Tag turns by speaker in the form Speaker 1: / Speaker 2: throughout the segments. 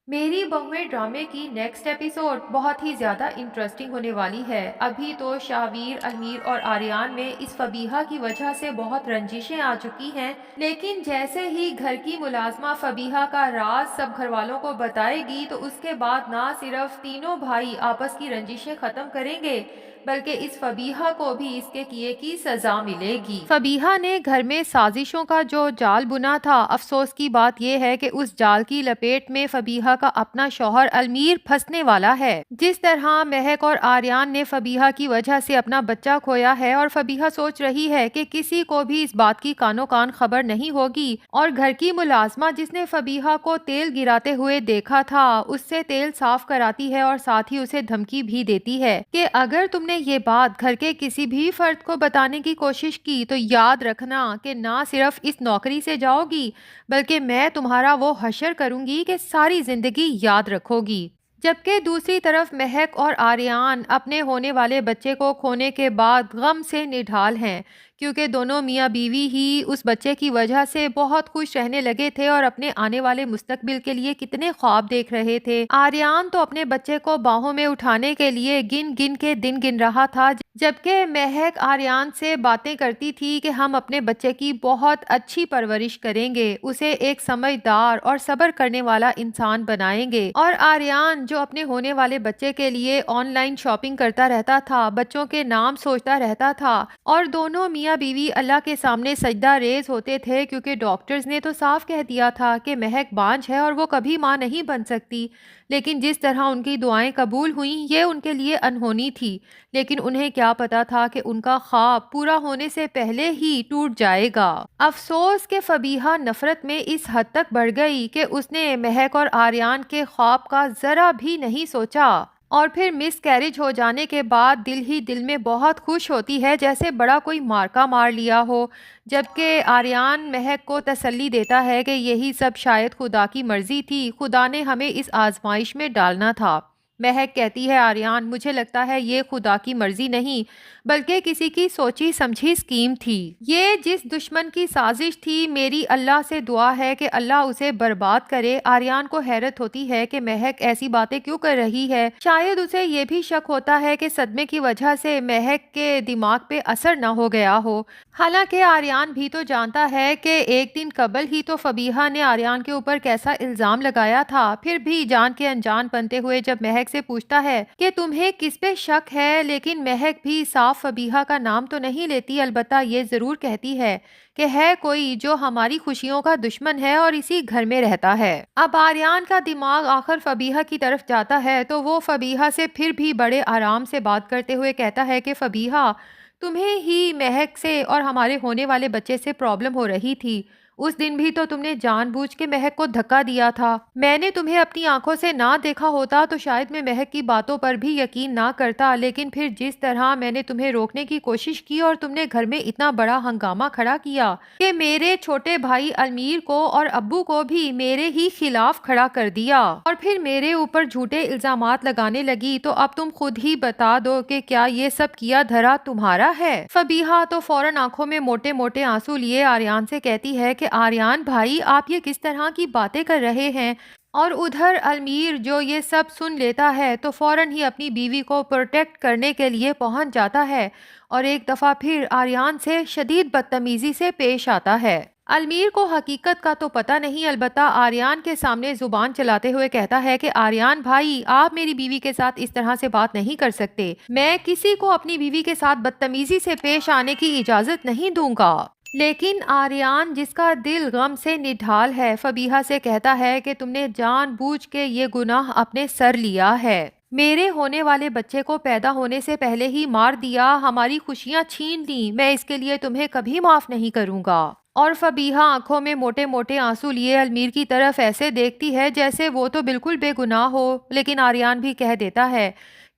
Speaker 1: میری بہویں ڈرامے کی نیکسٹ ایپیسوڈ بہت ہی زیادہ انٹرسٹنگ ہونے والی ہے۔ ابھی تو شاویر، المیر اور آریان میں اس فبیہہ کی وجہ سے بہت رنجشیں آ چکی ہیں، لیکن جیسے ہی گھر کی ملازمہ فبیہہ کا راز سب گھر والوں کو بتائے گی تو اس کے بعد نہ صرف تینوں بھائی آپس کی رنجشیں ختم کریں گے بلکہ اس فبیہہ کو بھی اس کے کیے کی سزا ملے گی۔ فبیہہ نے گھر میں سازشوں کا جو جال بنا تھا، افسوس کی بات یہ ہے کہ اس جال کی لپیٹ میں فبیہہ کا اپنا شوہر المیر پھنسنے والا ہے۔ جس طرح مہک اور آریان نے فبیہہ کی وجہ سے اپنا بچہ کھویا ہے اور فبیہہ سوچ رہی ہے کہ کسی کو بھی اس بات کی کانوں کان خبر نہیں ہوگی، اور گھر کی ملازمہ جس نے فبیہہ کو تیل گراتے ہوئے دیکھا تھا اس سے تیل صاف کراتی ہے اور ساتھ ہی اسے دھمکی بھی دیتی ہے کہ اگر تم نے یہ بات گھر کے کسی بھی فرد کو بتانے کی کوشش کی تو یاد رکھنا کہ نہ صرف اس نوکری سے جاؤ گی بلکہ میں تمہارا وہ حشر کروں گی کہ ساری زندگی یاد رکھو گی۔ جبکہ دوسری طرف مہک اور آریان اپنے ہونے والے بچے کو کھونے کے بعد غم سے نڈھال ہیں، کیونکہ دونوں میاں بیوی ہی اس بچے کی وجہ سے بہت خوش رہنے لگے تھے اور اپنے آنے والے مستقبل کے لیے کتنے خواب دیکھ رہے تھے۔ آریان تو اپنے بچے کو باہوں میں اٹھانے کے لیے گن گن کے دن گن رہا تھا، جبکہ مہک آریان سے باتیں کرتی تھی کہ ہم اپنے بچے کی بہت اچھی پرورش کریں گے، اسے ایک سمجھدار اور صبر کرنے والا انسان بنائیں گے۔ اور آریان جو اپنے ہونے والے بچے کے لیے آن لائن شاپنگ کرتا رہتا تھا، بچوں کے نام سوچتا رہتا تھا، اور دونوں میاں بیوی اللہ کے سامنے سجدہ ریز ہوتے تھے، کیونکہ ڈاکٹرز نے تو صاف کہہ دیا تھا کہ مہک بانجھ ہے اور وہ کبھی ماں نہیں بن سکتی۔ لیکن جس طرح ان کی دعائیں قبول ہوئیں یہ ان کے لیے انہونی تھی، لیکن انہیں کیا پتا تھا کہ ان کا خواب پورا ہونے سے پہلے ہی ٹوٹ جائے گا۔ افسوس کہ فبیہہ نفرت میں اس حد تک بڑھ گئی کہ اس نے مہک اور آریان کے خواب کا ذرا بھی نہیں سوچا، اور پھر مس کیریج ہو جانے کے بعد دل ہی دل میں بہت خوش ہوتی ہے جیسے بڑا کوئی مارکا مار لیا ہو، جبکہ آریان مہک کو تسلی دیتا ہے کہ یہی سب شاید خدا کی مرضی تھی، خدا نے ہمیں اس آزمائش میں ڈالنا تھا۔ مہک کہتی ہے آریان، مجھے لگتا ہے یہ خدا کی مرضی نہیں بلکہ کسی کی سوچی سمجھی اسکیم تھی، یہ جس دشمن کی سازش تھی میری اللہ سے دعا ہے کہ اللہ اسے برباد کرے۔ آریان کو حیرت ہوتی ہے کہ مہک ایسی باتیں کیوں کر رہی ہے، شاید اسے یہ بھی شک ہوتا ہے کہ صدمے کی وجہ سے مہک کے دماغ پہ اثر نہ ہو گیا ہو، حالانکہ آریان بھی تو جانتا ہے کہ ایک دن قبل ہی تو فبیہہ نے آریان کے اوپر کیسا الزام لگایا تھا۔ پھر بھی جان کے انجان بنتے ہوئے جب مہک سے پوچھتا ہے کہ تمہیں کس پہ شک ہے، لیکن مہک بھی صاف فبیہہ کا نام تو نہیں لیتی، البتہ یہ ضرور کہتی ہے کہ ہے کوئی جو ہماری خوشیوں کا دشمن ہے اور اسی گھر میں رہتا ہے۔ اب آریان کا دماغ آخر فبیہہ کی طرف جاتا ہے تو وہ فبیہہ سے پھر بھی بڑے آرام سے بات کرتے ہوئے کہتا ہے کہ فبیہہ، تمہیں ہی مہک سے اور ہمارے ہونے والے بچے سے پرابلم ہو رہی تھی، اس دن بھی تو تم نے جان بوجھ کے مہک کو دھکا دیا تھا، میں نے تمہیں اپنی آنکھوں سے نہ دیکھا ہوتا تو شاید میں مہک کی باتوں پر بھی یقین نہ کرتا، لیکن پھر جس طرح میں نے تمہیں روکنے کی کوشش کی اور تم نے گھر میں اتنا بڑا ہنگامہ کھڑا کیا کہ میرے چھوٹے بھائی المیر کو اور ابو کو بھی میرے ہی خلاف کھڑا کر دیا اور پھر میرے اوپر جھوٹے الزامات لگانے لگی، تو اب تم خود ہی بتا دو کہ کیا یہ سب کیا دھرا تمہارا ہے؟ فبیہہ تو فوراً آنکھوں میں موٹے موٹے آنسو لیے آریان سے کہتی ہے کہ آریان بھائی، آپ یہ کس طرح کی باتیں کر رہے ہیں؟ اور ادھر المیر جو یہ سب سن لیتا ہے تو فوراً ہی اپنی بیوی کو پروٹیکٹ کرنے کے لیے پہنچ جاتا ہے اور ایک دفعہ پھر آریان سے شدید بدتمیزی سے پیش آتا ہے۔ المیر کو حقیقت کا تو پتہ نہیں، البتہ آریان کے سامنے زبان چلاتے ہوئے کہتا ہے کہ آریان بھائی، آپ میری بیوی کے ساتھ اس طرح سے بات نہیں کر سکتے، میں کسی کو اپنی بیوی کے ساتھ بدتمیزی سے پیش آنے کی اجازت نہیں دوں گا۔ لیکن آریان جس کا دل غم سے نڈھال ہے فبیہہ سے کہتا ہے کہ تم نے جان بوجھ کے یہ گناہ اپنے سر لیا ہے، میرے ہونے والے بچے کو پیدا ہونے سے پہلے ہی مار دیا، ہماری خوشیاں چھین لیں، میں اس کے لیے تمہیں کبھی معاف نہیں کروں گا۔ اور فبیہہ آنکھوں میں موٹے موٹے آنسو لیے المیر کی طرف ایسے دیکھتی ہے جیسے وہ تو بالکل بے گناہ ہو، لیکن آریان بھی کہہ دیتا ہے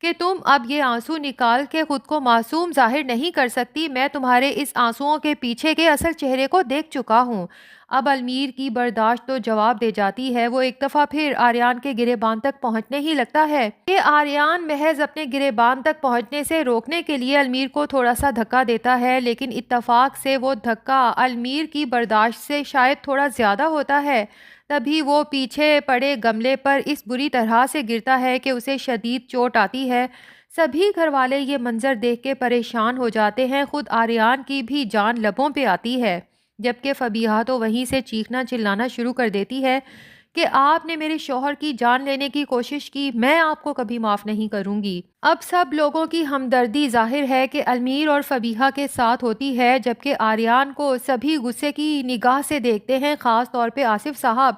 Speaker 1: کہ تم اب یہ آنسو نکال کے خود کو معصوم ظاہر نہیں کر سکتی، میں تمہارے اس آنسوؤں کے پیچھے کے اصل چہرے کو دیکھ چکا ہوں۔ اب المیر کی برداشت تو جواب دے جاتی ہے۔ وہ ایک دفعہ پھر آریان کے گریبان تک پہنچنے ہی لگتا ہے کہ آریان محض اپنے گریبان تک پہنچنے سے روکنے کے لیے المیر کو تھوڑا سا دھکا دیتا ہے، لیکن اتفاق سے وہ دھکا المیر کی برداشت سے شاید تھوڑا زیادہ ہوتا ہے۔ تبھی وہ پیچھے پڑے گملے پر اس بری طرح سے گرتا ہے کہ اسے شدید چوٹ آتی ہے۔ سبھی گھر والے یہ منظر دیکھ کے پریشان ہو جاتے ہیں، خود آریان کی بھی جان لبوں پہ آتی ہے، جبکہ فبیہہ تو وہیں سے چیخنا چلانا شروع کر دیتی ہے کہ آپ نے میرے شوہر کی جان لینے کی کوشش کی، میں آپ کو کبھی معاف نہیں کروں گی۔ اب سب لوگوں کی ہمدردی ظاہر ہے کہ المیر اور فبیہہ کے ساتھ ہوتی ہے، جبکہ آریان کو سبھی غصے کی نگاہ سے دیکھتے ہیں، خاص طور پہ آصف صاحب،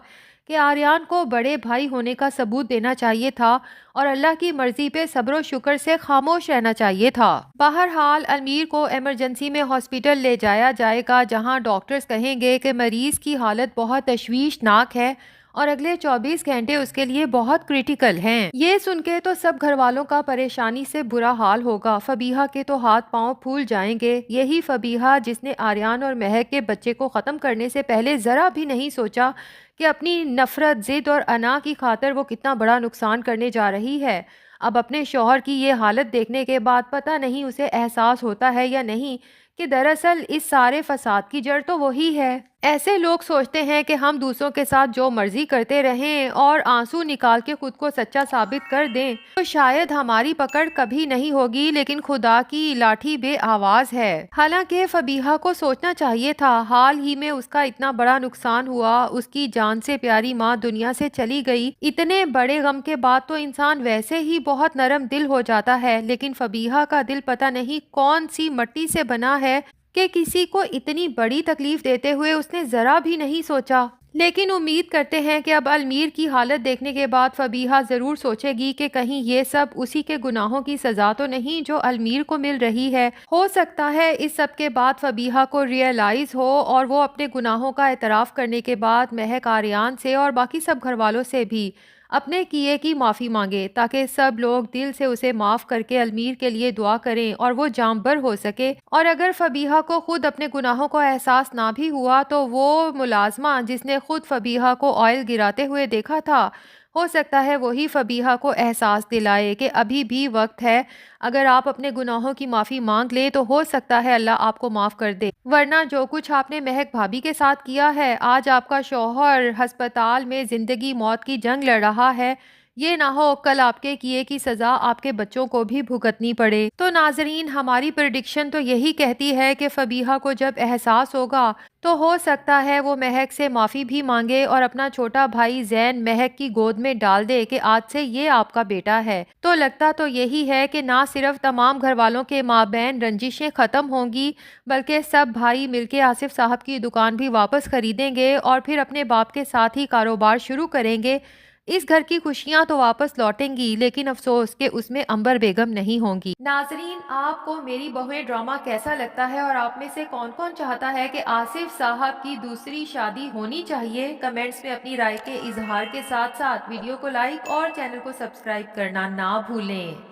Speaker 1: کہ آریان کو بڑے بھائی ہونے کا ثبوت دینا چاہیے تھا اور اللہ کی مرضی پہ صبر و شکر سے خاموش رہنا چاہیے تھا۔ بہرحال المیر کو ایمرجنسی میں ہاسپٹل لے جایا جائے گا، جہاں ڈاکٹرز کہیں گے کہ مریض کی حالت بہت تشویشناک ہے اور اگلے 24 گھنٹے اس کے لیے بہت کریٹیکل ہیں۔ یہ سن کے تو سب گھر والوں کا پریشانی سے برا حال ہوگا۔ فبیہہ کے تو ہاتھ پاؤں پھول جائیں گے۔ یہی فبیہہ جس نے آریان اور مہک کے بچے کو ختم کرنے سے پہلے ذرا بھی نہیں سوچا کہ اپنی نفرت، ضد اور انا کی خاطر وہ کتنا بڑا نقصان کرنے جا رہی ہے۔ اب اپنے شوہر کی یہ حالت دیکھنے کے بعد پتہ نہیں اسے احساس ہوتا ہے یا نہیں کہ دراصل اس سارے فساد کی جڑ تو وہی ہے۔ ایسے لوگ سوچتے ہیں کہ ہم دوسروں کے ساتھ جو مرضی کرتے رہیں اور آنسو نکال کے خود کو سچا ثابت کر دیں تو شاید ہماری پکڑ کبھی نہیں ہوگی، لیکن خدا کی لاٹھی بے آواز ہے۔ حالانکہ فبیہہ کو سوچنا چاہیے تھا، حال ہی میں اس کا اتنا بڑا نقصان ہوا، اس کی جان سے پیاری ماں دنیا سے چلی گئی، اتنے بڑے غم کے بعد تو انسان ویسے ہی بہت نرم دل ہو جاتا ہے، لیکن فبیہہ کا دل پتہ نہیں کون سی مٹی سے بنا ہے کہ کسی کو اتنی بڑی تکلیف دیتے ہوئے اس نے ذرا بھی نہیں سوچا۔ لیکن امید کرتے ہیں کہ اب المیر کی حالت دیکھنے کے بعد فبیہہ ضرور سوچے گی کہ کہیں یہ سب اسی کے گناہوں کی سزا تو نہیں جو المیر کو مل رہی ہے۔ ہو سکتا ہے اس سب کے بعد فبیہہ کو ریئلائز ہو اور وہ اپنے گناہوں کا اعتراف کرنے کے بعد مہک، آریان سے اور باقی سب گھر والوں سے بھی اپنے کیے کی معافی مانگے، تاکہ سب لوگ دل سے اسے معاف کر کے المیر کے لیے دعا کریں اور وہ جاں بر ہو سکے۔ اور اگر فبیہہ کو خود اپنے گناہوں کا احساس نہ بھی ہوا تو وہ ملازمہ جس نے خود فبیہہ کو آئل گراتے ہوئے دیکھا تھا، ہو سکتا ہے وہی فبیہہ کو احساس دلائے کہ ابھی بھی وقت ہے، اگر آپ اپنے گناہوں کی معافی مانگ لیں تو ہو سکتا ہے اللہ آپ کو معاف کر دے، ورنہ جو کچھ آپ نے مہک بھابھی کے ساتھ کیا ہے، آج آپ کا شوہر ہسپتال میں زندگی موت کی جنگ لڑ رہا ہے، یہ نہ ہو کل آپ کے کیے کی سزا آپ کے بچوں کو بھی بھگتنی پڑے۔ تو ناظرین، ہماری پریڈکشن تو یہی کہتی ہے کہ فبیہہ کو جب احساس ہوگا تو ہو سکتا ہے وہ مہک سے معافی بھی مانگے اور اپنا چھوٹا بھائی زین مہک کی گود میں ڈال دے کہ آج سے یہ آپ کا بیٹا ہے۔ تو لگتا تو یہی ہے کہ نہ صرف تمام گھر والوں کے مابین رنجشیں ختم ہوں گی، بلکہ سب بھائی مل کے آصف صاحب کی دکان بھی واپس خریدیں گے اور پھر اپنے باپ کے ساتھ ہی کاروبار شروع کریں گے۔ اس گھر کی خوشیاں تو واپس لوٹیں گی، لیکن افسوس کہ اس میں عنبر بیگم نہیں ہوں گی۔ ناظرین، آپ کو میری بہویں ڈرامہ کیسا لگتا ہے اور آپ میں سے کون کون چاہتا ہے کہ آصف صاحب کی دوسری شادی ہونی چاہیے؟ کمنٹس میں اپنی رائے کے اظہار کے ساتھ ساتھ ویڈیو کو لائک اور چینل کو سبسکرائب کرنا نہ بھولیں۔